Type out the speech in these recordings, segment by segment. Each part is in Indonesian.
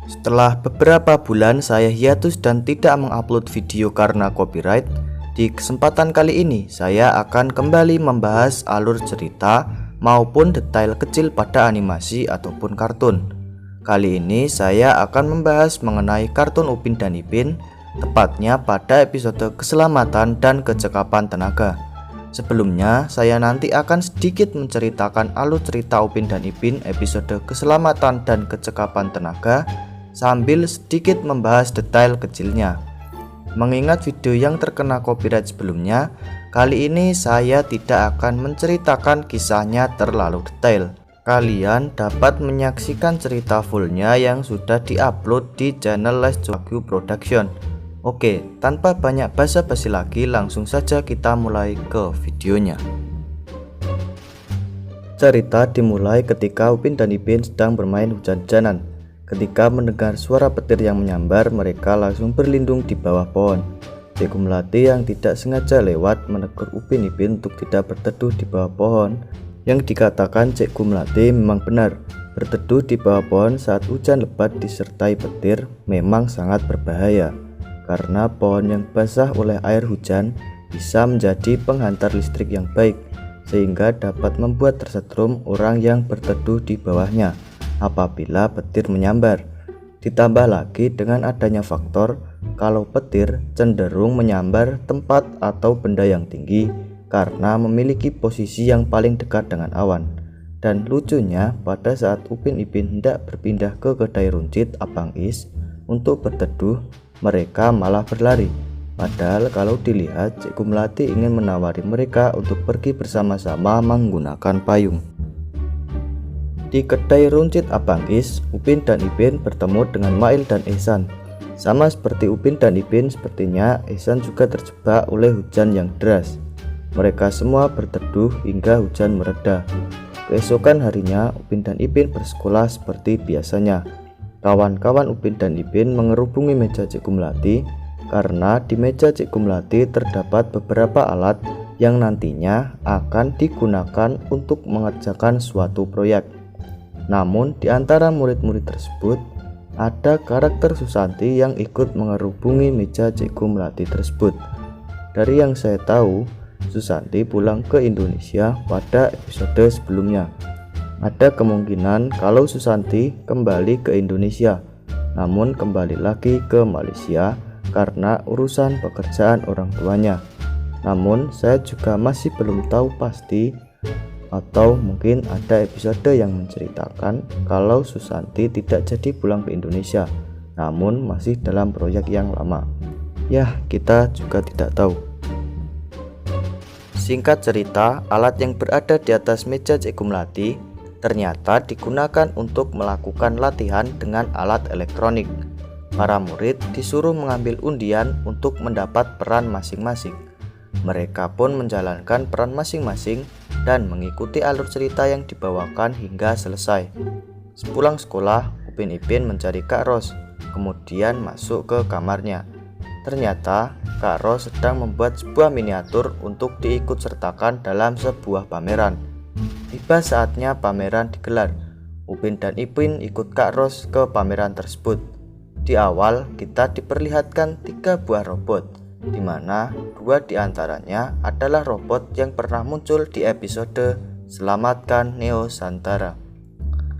Setelah beberapa bulan saya hiatus dan tidak mengupload video karena copyright, di kesempatan kali ini saya akan kembali membahas alur cerita maupun detail kecil pada animasi ataupun kartun. Kali ini saya akan membahas mengenai kartun Upin dan Ipin, tepatnya pada episode keselamatan dan kecekapan tenaga. Sebelumnya, saya nanti akan sedikit menceritakan alur cerita Upin dan Ipin episode keselamatan dan kecekapan tenaga, sambil sedikit membahas detail kecilnya. Mengingat video yang terkena copyright sebelumnya, kali ini saya tidak akan menceritakan kisahnya terlalu detail. Kalian dapat menyaksikan cerita fullnya yang sudah diupload di channel Les Joaquin Production. Oke, tanpa banyak basa-basi lagi, langsung saja kita mulai ke videonya. Cerita dimulai ketika Upin dan Ipin sedang bermain hujan-hujanan. Ketika mendengar suara petir yang menyambar, mereka langsung berlindung di bawah pohon. Cikgu Melati yang tidak sengaja lewat menegur Upin Ipin untuk tidak berteduh di bawah pohon. Yang dikatakan Cikgu Melati memang benar. Berteduh di bawah pohon saat hujan lebat disertai petir memang sangat berbahaya, karena pohon yang basah oleh air hujan bisa menjadi penghantar listrik yang baik, sehingga dapat membuat tersetrum orang yang berteduh di bawahnya apabila petir menyambar. Ditambah lagi dengan adanya faktor kalau petir cenderung menyambar tempat atau benda yang tinggi karena memiliki posisi yang paling dekat dengan awan. Dan lucunya, pada saat Upin Ipin hendak berpindah ke kedai runcit Abang Is untuk berteduh, mereka malah berlari. Padahal kalau dilihat, Cikgu Melati ingin menawari mereka untuk pergi bersama-sama menggunakan payung. Di kedai runcit Abang Is, Upin dan Ipin bertemu dengan Mail dan Ehsan. Sama seperti Upin dan Ipin, sepertinya Ehsan juga terjebak oleh hujan yang deras. Mereka semua berteduh hingga hujan mereda. Keesokan harinya, Upin dan Ipin bersekolah seperti biasanya. Kawan-kawan Upin dan Ipin mengerubungi meja Cikgu Melati karena di meja Cikgu Melati terdapat beberapa alat yang nantinya akan digunakan untuk mengerjakan suatu proyek. Namun di antara murid-murid tersebut ada karakter Susanti yang ikut mengerubungi meja Cikgu Melati tersebut. Dari yang saya tahu, Susanti pulang ke Indonesia pada episode sebelumnya. Ada kemungkinan kalau Susanti kembali ke Indonesia, namun kembali lagi ke Malaysia karena urusan pekerjaan orang tuanya. Namun saya juga masih belum tahu pasti, atau mungkin ada episode yang menceritakan kalau Susanti tidak jadi pulang ke Indonesia, namun masih dalam proyek yang lama. Ya, kita juga tidak tahu. Singkat cerita, alat yang berada di atas meja Cikgu Melati ternyata digunakan untuk melakukan latihan dengan alat elektronik. Para murid disuruh mengambil undian untuk mendapat peran masing-masing. Mereka pun menjalankan peran masing-masing dan mengikuti alur cerita yang dibawakan hingga selesai. Sepulang sekolah, Upin Ipin mencari Kak Ros, kemudian masuk ke kamarnya. Ternyata Kak Ros sedang membuat sebuah miniatur untuk diikutsertakan dalam sebuah pameran. Tiba saatnya pameran digelar. Upin dan Ipin ikut Kak Ros ke pameran tersebut. Di awal kita diperlihatkan 3 buah robot, di mana 2 diantaranya adalah robot yang pernah muncul di episode Selamatkan Neo Santara.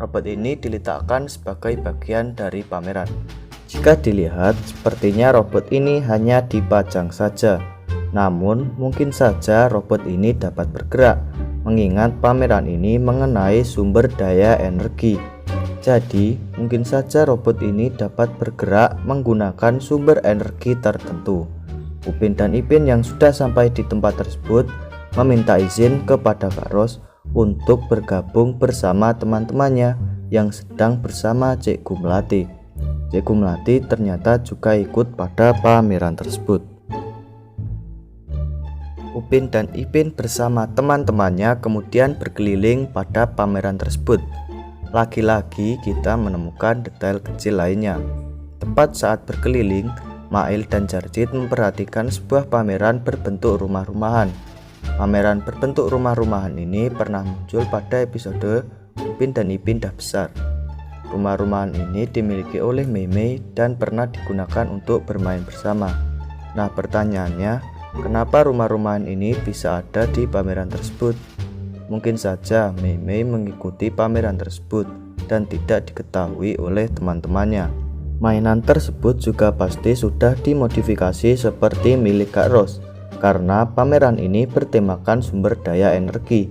Robot ini diletakkan sebagai bagian dari pameran. Jika dilihat, sepertinya robot ini hanya dipajang saja. Namun mungkin saja robot ini dapat bergerak, mengingat pameran ini mengenai sumber daya energi. Jadi mungkin saja robot ini dapat bergerak menggunakan sumber energi tertentu. Upin dan Ipin yang sudah sampai di tempat tersebut meminta izin kepada Kak Ros untuk bergabung bersama teman-temannya yang sedang bersama Cikgu Melati. Cikgu Melati ternyata juga ikut pada pameran tersebut. Upin dan Ipin bersama teman-temannya kemudian berkeliling pada pameran tersebut. Lagi-lagi kita menemukan detail kecil lainnya. Tepat saat berkeliling, Mail dan Jarjit memperhatikan sebuah pameran berbentuk rumah-rumahan. Pameran berbentuk rumah-rumahan ini pernah muncul pada episode Upin dan Ipin Dah Besar. Rumah-rumahan ini dimiliki oleh Mei Mei dan pernah digunakan untuk bermain bersama. Nah, pertanyaannya, kenapa rumah-rumahan ini bisa ada di pameran tersebut? Mungkin saja Mei Mei mengikuti pameran tersebut dan tidak diketahui oleh teman-temannya. Mainan tersebut juga pasti sudah dimodifikasi seperti milik Kak Ros, karena pameran ini bertemakan sumber daya energi.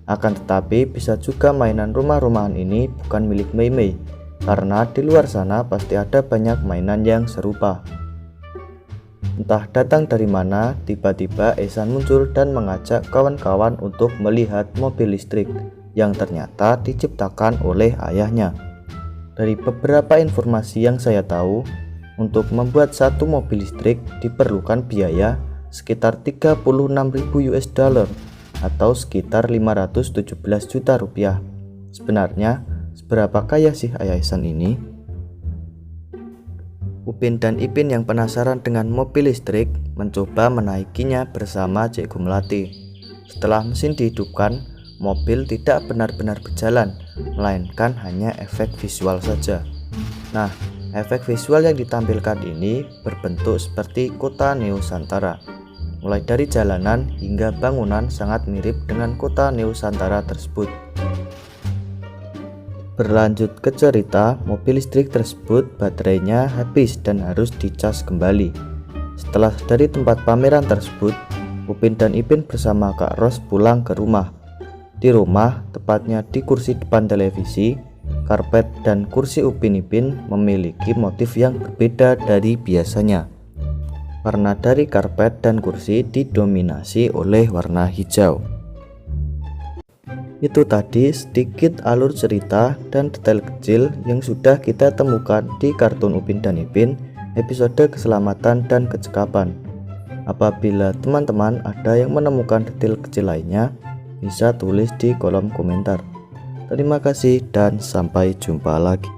Akan tetapi bisa juga mainan rumah-rumahan ini bukan milik Mei Mei, karena di luar sana pasti ada banyak mainan yang serupa. Entah datang dari mana, tiba-tiba Ehsan muncul dan mengajak kawan-kawan untuk melihat mobil listrik yang ternyata diciptakan oleh ayahnya. Dari beberapa informasi yang saya tahu, untuk membuat satu mobil listrik diperlukan biaya sekitar 36.000 US dollar atau sekitar 517 juta rupiah. Sebenarnya, seberapa kaya sih ayah Ehsan ini? Upin dan Ipin yang penasaran dengan mobil listrik mencoba menaikinya bersama Cikgu Melati. Setelah mesin dihidupkan, mobil tidak benar-benar berjalan, melainkan hanya efek visual saja. Nah, efek visual yang ditampilkan ini berbentuk seperti kota Nusantara. Mulai dari jalanan hingga bangunan sangat mirip dengan kota Nusantara tersebut. Berlanjut ke cerita, mobil listrik tersebut baterainya habis dan harus dicas kembali. Setelah dari tempat pameran tersebut, Upin dan Ipin bersama Kak Ros pulang ke rumah. Di rumah, tepatnya di kursi depan televisi, karpet dan kursi Upin Ipin memiliki motif yang berbeda dari biasanya. Warna dari karpet dan kursi didominasi oleh warna hijau. Itu tadi sedikit alur cerita dan detail kecil yang sudah kita temukan di kartun Upin dan Ipin episode keselamatan dan kecekapan. Apabila teman-teman ada yang menemukan detail kecil lainnya, bisa tulis di kolom komentar. Terima kasih dan sampai jumpa lagi.